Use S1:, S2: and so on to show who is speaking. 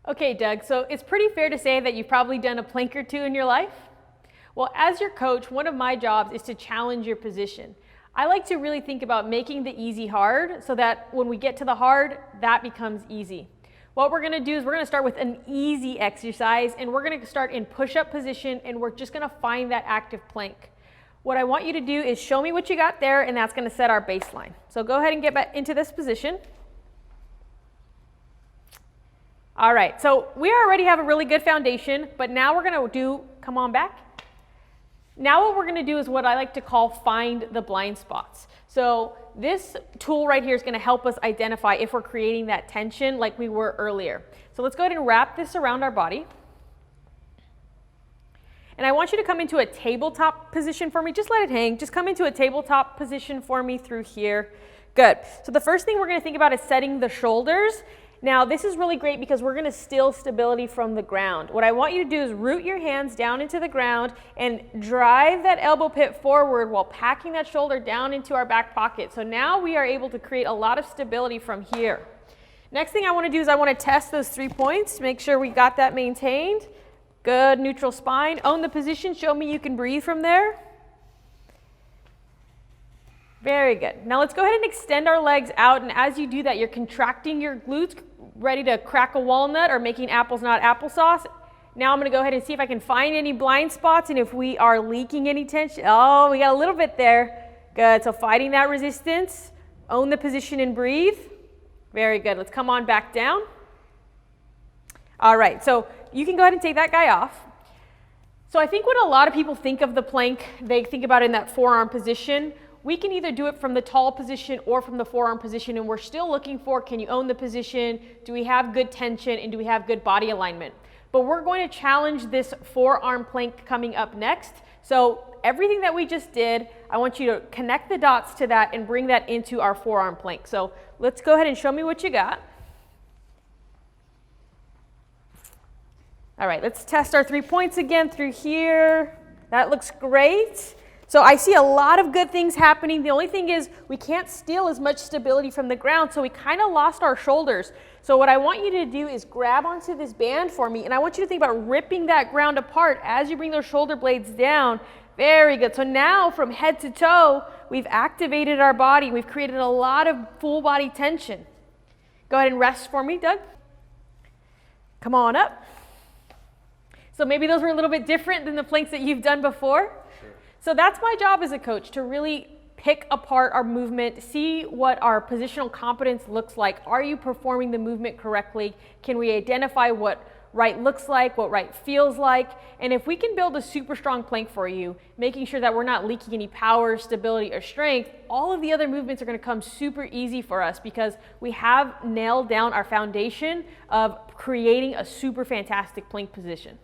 S1: Okay, Doug, so it's pretty fair to say that you've probably done a plank or two in your life. Well, as your coach, one of my jobs is to challenge your position. I like to really think about making the easy hard so that when we get to the hard, that becomes easy. What we're gonna do is we're gonna start with an easy exercise, and we're gonna start in push-up position, and we're just gonna find that active plank. What I want you to do is show me what you got there, and that's gonna set our baseline. So go ahead and get back into this position. All right, so we already have a really good foundation, but now we're gonna do, come on back. Now what we're gonna do is what I like to call find the blind spots. So this tool right here is gonna help us identify if we're creating that tension like we were earlier. So let's go ahead and wrap this around our body. And I want you to come into a tabletop position for me. Just let it hang. Just come into a tabletop position for me through here. Good. So the first thing we're gonna think about is setting the shoulders. Now this is really great because we're gonna steal stability from the ground. What I want you to do is root your hands down into the ground and drive that elbow pit forward while packing that shoulder down into our back pocket. So now we are able to create a lot of stability from here. Next thing I wanna do is I wanna test those 3 points, make sure we got that maintained. Good, neutral spine. Own the position, show me you can breathe from there. Very good. Now let's go ahead and extend our legs out, and as you do that, you're contracting your glutes, ready to crack a walnut or making apples not applesauce. Now I'm gonna go ahead and see if I can find any blind spots and if we are leaking any tension. Oh, we got a little bit there. Good, so fighting that resistance. Own the position and breathe. Very good, let's come on back down. All right, so you can go ahead and take that guy off. So I think when a lot of people think of the plank, they think about it in that forearm position. We can either do it from the tall position or from the forearm position, and we're still looking for, can you own the position? Do we have good tension, and do we have good body alignment? But we're going to challenge this forearm plank coming up next. So everything that we just did, I want you to connect the dots to that and bring that into our forearm plank. So let's go ahead and show me what you got. All right, let's test our 3 points again through here. That looks great. So I see a lot of good things happening. The only thing is we can't steal as much stability from the ground, so we kind of lost our shoulders. So what I want you to do is grab onto this band for me, and I want you to think about ripping that ground apart as you bring those shoulder blades down. Very good. So now from head to toe, we've activated our body. We've created a lot of full body tension. Go ahead and rest for me, Doug. Come on up. So maybe those were a little bit different than the planks that you've done before. Sure. So that's my job as a coach, to really pick apart our movement, see what our positional competence looks like. Are you performing the movement correctly? Can we identify what right looks like, what right feels like? And if we can build a super strong plank for you, making sure that we're not leaking any power, stability, or strength, all of the other movements are going to come super easy for us because we have nailed down our foundation of creating a super fantastic plank position.